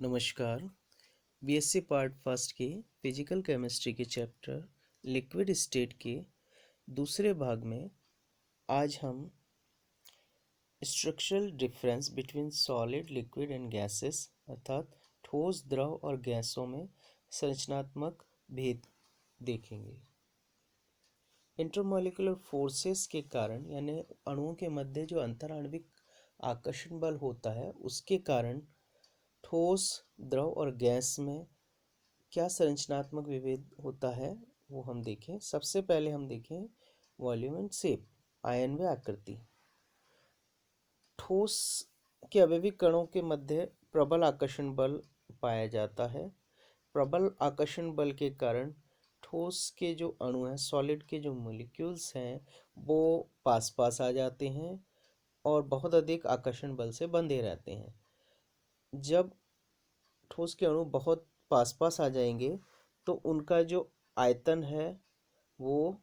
नमस्कार। BSc part first के physical chemistry के चैप्टर लिक्विड स्टेट के दूसरे भाग में आज हम structural difference between solid liquid and gases अर्थात ठोस द्रव और गैसों में संरचनात्मक भेद देखेंगे। इंटरमॉलिक्यूलर फोर्सेस के कारण यानी अणुओं के मध्य जो अंतराण्विक आकर्षण बल होता है उसके कारण ठोस द्रव और गैस में क्या संरचनात्मक विभेद होता है वो हम देखें। सबसे पहले हम देखें वॉल्यूम एंड शेप, आयन व आकृति। ठोस के अवयवी कणों के मध्य प्रबल आकर्षण बल पाया जाता है। प्रबल आकर्षण बल के कारण ठोस के जो अणु हैं, सॉलिड के जो मॉलिक्यूल्स हैं, वो पास पास आ जाते हैं और बहुत अधिक आकर्षण बल से बंधे रहते हैं। जब ठोस के अणु बहुत पास पास आ जाएंगे तो उनका जो आयतन है वो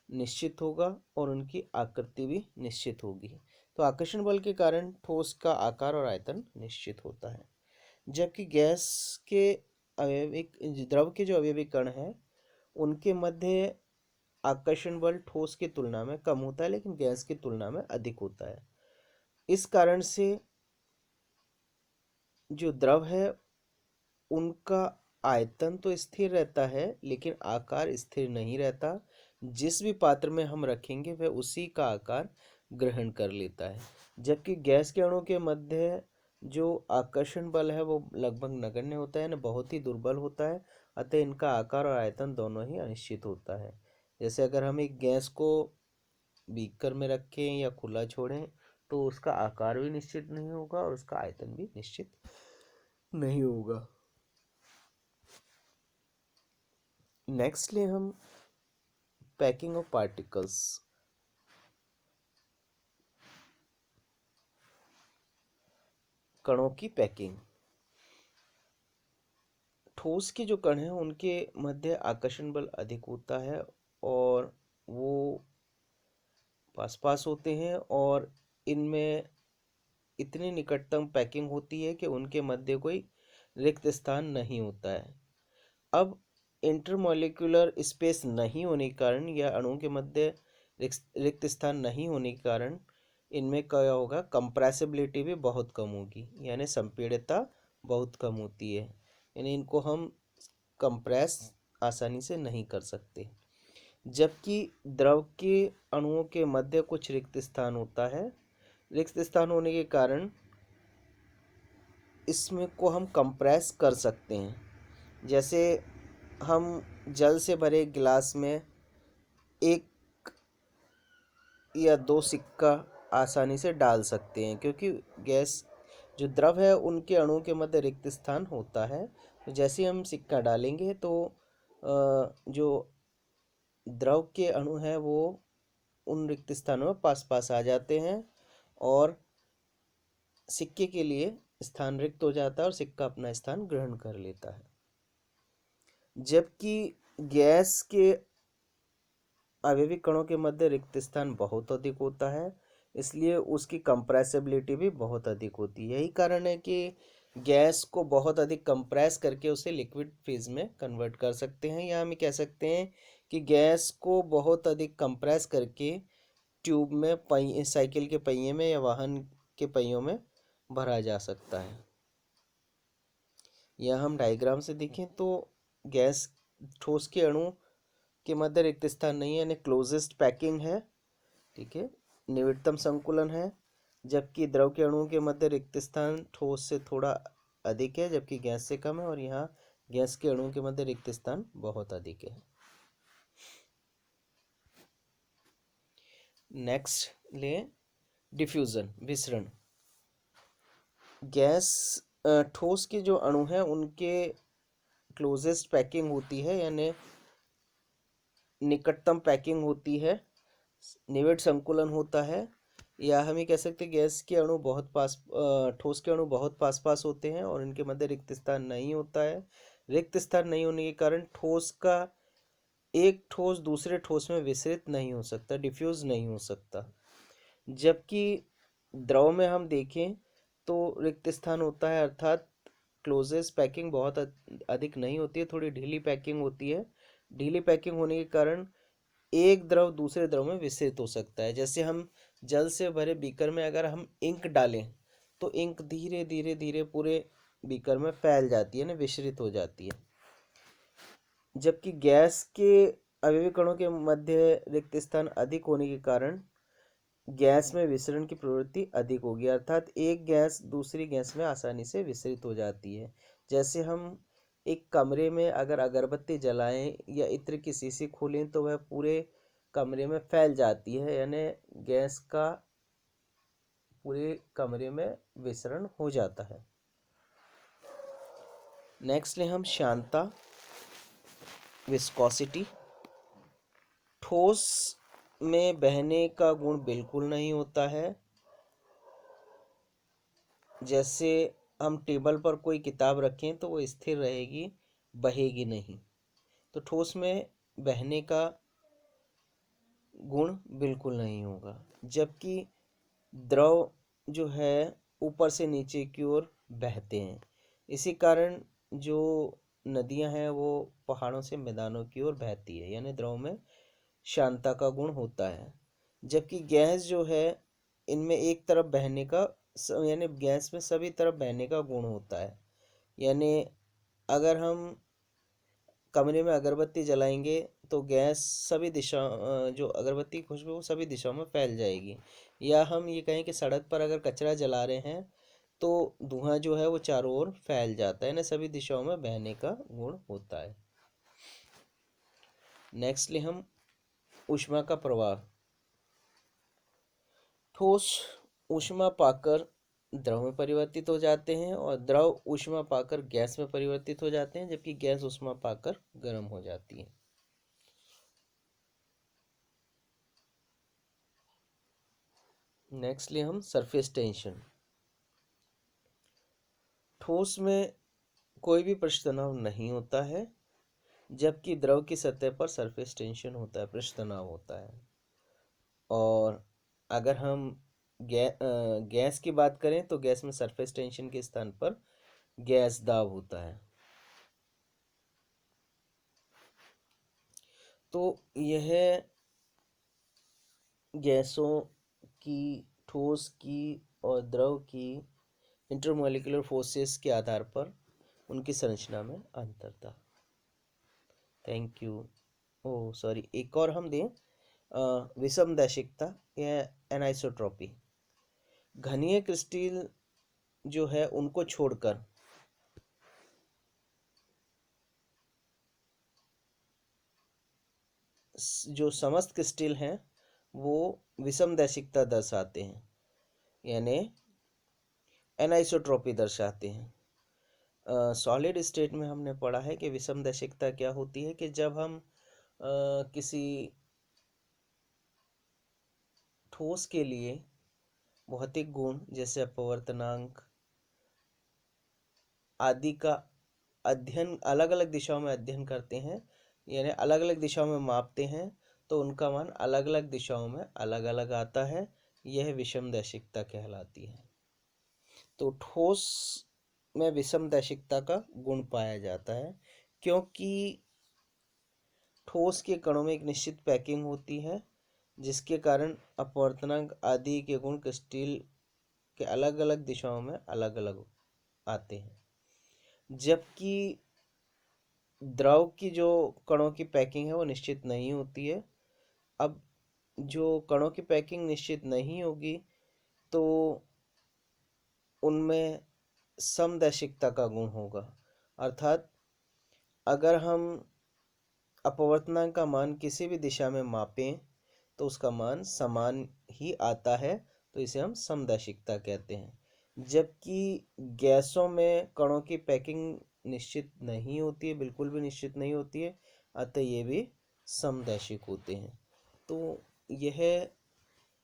निश्चित होगा और उनकी आकृति भी निश्चित होगी। तो आकर्षण बल के कारण ठोस का आकार और आयतन निश्चित होता है, जबकि गैस के अवयविक द्रव के जो अवयवी कण हैं उनके मध्य आकर्षण बल ठोस की तुलना में कम होता है लेकिन गैस की तुलना में अधिक होता है। इस कारण से जो द्रव है उनका आयतन तो स्थिर रहता है लेकिन आकार स्थिर नहीं रहता। जिस भी पात्र में हम रखेंगे वह उसी का आकार ग्रहण कर लेता है, जबकि गैस के अणु के मध्य जो आकर्षण बल है वो लगभग नगण्य होता है ना, बहुत ही दुर्बल होता है। अतः इनका आकार और आयतन दोनों ही अनिश्चित होता है। जैसे अगर हम एक गैस को बीकर में रखें या खुला छोड़ें तो उसका आकार भी निश्चित नहीं होगा और उसका आयतन भी निश्चित नहीं होगा। नेक्स्ट ले हम पैकिंग ऑफ पार्टिकल्स। कणों की पैकिंग। ठोस के जो कण हैं उनके मध्य आकर्षण बल अधिक होता है और वो पास पास होते हैं और इनमें इतनी निकटतम पैकिंग होती है कि उनके मध्य कोई रिक्त स्थान नहीं होता है। अब इंटरमॉलिक्यूलर स्पेस नहीं होने के कारण या अणुओं के मध्य रिक्त स्थान नहीं होने के कारण इनमें क्या होगा, कंप्रेसिबिलिटी भी बहुत कम होगी, यानी संपीड़ितता बहुत कम होती है, यानी इनको हम कंप्रेस आसानी से नहीं कर सकते। जबकि द्रव के अणुओं के मध्य कुछ रिक्त स्थान होता है। रिक्त स्थान होने के कारण इसमें को हम कंप्रेस कर सकते हैं। जैसे हम जल से भरे गिलास में एक या दो सिक्का आसानी से डाल सकते हैं, क्योंकि गैस जो द्रव है उनके अणुओं के मध्य रिक्त स्थान होता है। तो जैसे ही हम सिक्का डालेंगे तो जो द्रव के अणु हैं वो उन रिक्त स्थानों में पास पास आ जाते हैं और सिक्के के लिए स्थान रिक्त हो जाता है और सिक्का अपना स्थान ग्रहण कर लेता है। जबकि गैस के अवयवी कणों के मध्य रिक्त स्थान बहुत अधिक होता है, इसलिए उसकी कंप्रेसिबिलिटी भी बहुत अधिक होती है। यही कारण है कि गैस को बहुत अधिक कंप्रेस करके उसे लिक्विड फेज में कन्वर्ट कर सकते हैं, या हम कह सकते हैं कि गैस को बहुत अधिक कंप्रेस करके ट्यूब में पहिए, साइकिल के पहिए में या वाहन के पहियों में भरा जा सकता है। यह हम डायग्राम से देखें तो गैस ठोस के अणु के मध्य रिक्त स्थान नहीं है, यानी क्लोजेस्ट पैकिंग है, ठीक है, निविड़तम संकुलन है। जबकि द्रव के अणुओं के मध्य रिक्त स्थान ठोस से थोड़ा अधिक है जबकि गैस से कम है, और यहाँ गैस के अणुओं के मध्य रिक्त स्थान बहुत अधिक है। नेक्स्ट ले डिफ्यूजन, विसरण। गैस ठोस के जो अणु हैं उनके क्लोजेस्ट पैकिंग होती है, यानी निकटतम पैकिंग होती है, निविड़ संकुलन होता है, या हम ये कह सकते हैं गैस के अणु बहुत पास ठोस के अणु बहुत पास पास होते हैं और इनके मध्य रिक्त स्थान नहीं होता है। रिक्त स्थान नहीं होने के कारण ठोस का एक ठोस दूसरे ठोस में विसरित नहीं हो सकता, डिफ्यूज नहीं हो सकता। जबकि द्रव में हम देखें तो रिक्त स्थान होता है, अर्थात क्लोजेस्ट पैकिंग बहुत अधिक नहीं होती है, थोड़ी ढीली पैकिंग होती है। ढीली पैकिंग होने के कारण एक द्रव दूसरे द्रव में विस्तारित हो सकता है। जैसे हम जल से भरे बीकर में अगर हम इंक डालें तो इंक धीरे धीरे धीरे पूरे बीकर में फैल जाती है ना, विस्तारित हो जाती है। जबकि गैस के अवयवी कणों के मध्य रिक्त स्थान अधिक होने के कारण गैस में विसरण की प्रवृत्ति अधिक होगी, अर्थात एक गैस दूसरी गैस में आसानी से विसरित हो जाती है। जैसे हम एक कमरे में अगर अगरबत्ती जलाएं या इत्र की शीशी खोलें तो वह पूरे कमरे में फैल जाती है, यानी गैस का पूरे कमरे में विसरण हो जाता है। नेक्स्ट ले हम श्यानता, विस्कोसिटी। ठोस में बहने का गुण बिल्कुल नहीं होता है। जैसे हम टेबल पर कोई किताब रखें तो वो स्थिर रहेगी, बहेगी नहीं। तो ठोस में बहने का गुण बिल्कुल नहीं होगा। जबकि द्रव जो है ऊपर से नीचे की ओर बहते हैं, इसी कारण जो नदियां हैं वो पहाड़ों से मैदानों की ओर बहती है, यानी द्रव में शांता का गुण होता है। जबकि गैस जो है इनमें एक तरफ बहने का यानी गैस में सभी तरफ बहने का गुण होता है। यानी अगर हम कमरे में अगरबत्ती जलाएंगे तो गैस सभी दिशा जो अगरबत्ती की खुशबू वो सभी दिशाओं में फैल जाएगी। या हम ये कहें कि सड़क पर अगर कचरा जला रहे हैं तो धुआं जो है वो चारों ओर फैल जाता है ना, सभी दिशाओं में बहने का गुण होता है। नेक्स्टली हम ऊष्मा का प्रवाह। ठोस ऊष्मा पाकर द्रव में परिवर्तित हो जाते हैं और द्रव ऊष्मा पाकर गैस में परिवर्तित हो जाते हैं, जबकि गैस ऊष्मा पाकर गर्म हो जाती है। नेक्स्टली हम सरफेस टेंशन। ठोस में कोई भी पृष्ठ तनाव नहीं होता है, जबकि द्रव की सतह पर सरफेस टेंशन होता है, पृष्ठ तनाव होता है। और अगर हम गैस की बात करें तो गैस में सरफेस टेंशन के स्थान पर गैस दाब होता है। तो यह गैसों की, ठोस की और द्रव की इंटरमोलिकुलर फोर्सेस के आधार पर उनकी संरचना में अंतर था। Thank you. ओह सॉरी, एक और हम दें, विषमदैशिकता या एनाइसोट्रॉपी। घनीय क्रिस्टल जो है उनको छोड़कर जो समस्त क्रिस्टल हैं वो विषमदैशिकता दर्शाते हैं, यानी एनाइसोट्रॉपी दर्शाते हैं। सॉलिड स्टेट में हमने पढ़ा है कि विषमदैशिकता क्या होती है कि जब हम किसी ठोस के लिए भौतिक गुण जैसे अपवर्तनांक आदि का अध्ययन अलग अलग दिशाओं में अध्ययन करते हैं, यानी अलग अलग दिशाओं में मापते हैं, तो उनका मान अलग अलग दिशाओं में अलग अलग आता है। यह विषमदैशिकता कहलाती है। तो ठोस में विषमदैशिकता का गुण पाया जाता है क्योंकि ठोस के कणों में एक निश्चित पैकिंग होती है, जिसके कारण अपवर्तनांक आदि के गुण क्रिस्टल के अलग अलग दिशाओं में अलग अलग आते हैं। जबकि द्रव की जो कणों की पैकिंग है वो निश्चित नहीं होती है। अब जो कणों की पैकिंग निश्चित नहीं होगी तो उनमें समदैशिकता का गुण होगा, अर्थात अगर हम अपवर्तनांक का मान किसी भी दिशा में मापें तो उसका मान समान ही आता है, तो इसे हम समदैशिकता कहते हैं। जबकि गैसों में कणों की पैकिंग निश्चित नहीं होती है, बिल्कुल भी निश्चित नहीं होती है, अतः ये भी समदैशिक होते हैं। तो यह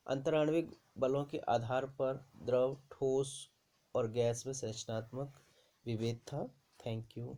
अंतराण्विक बलों के आधार पर द्रव, ठोस और गैस में संरचनात्मक विभेद था। Thank you.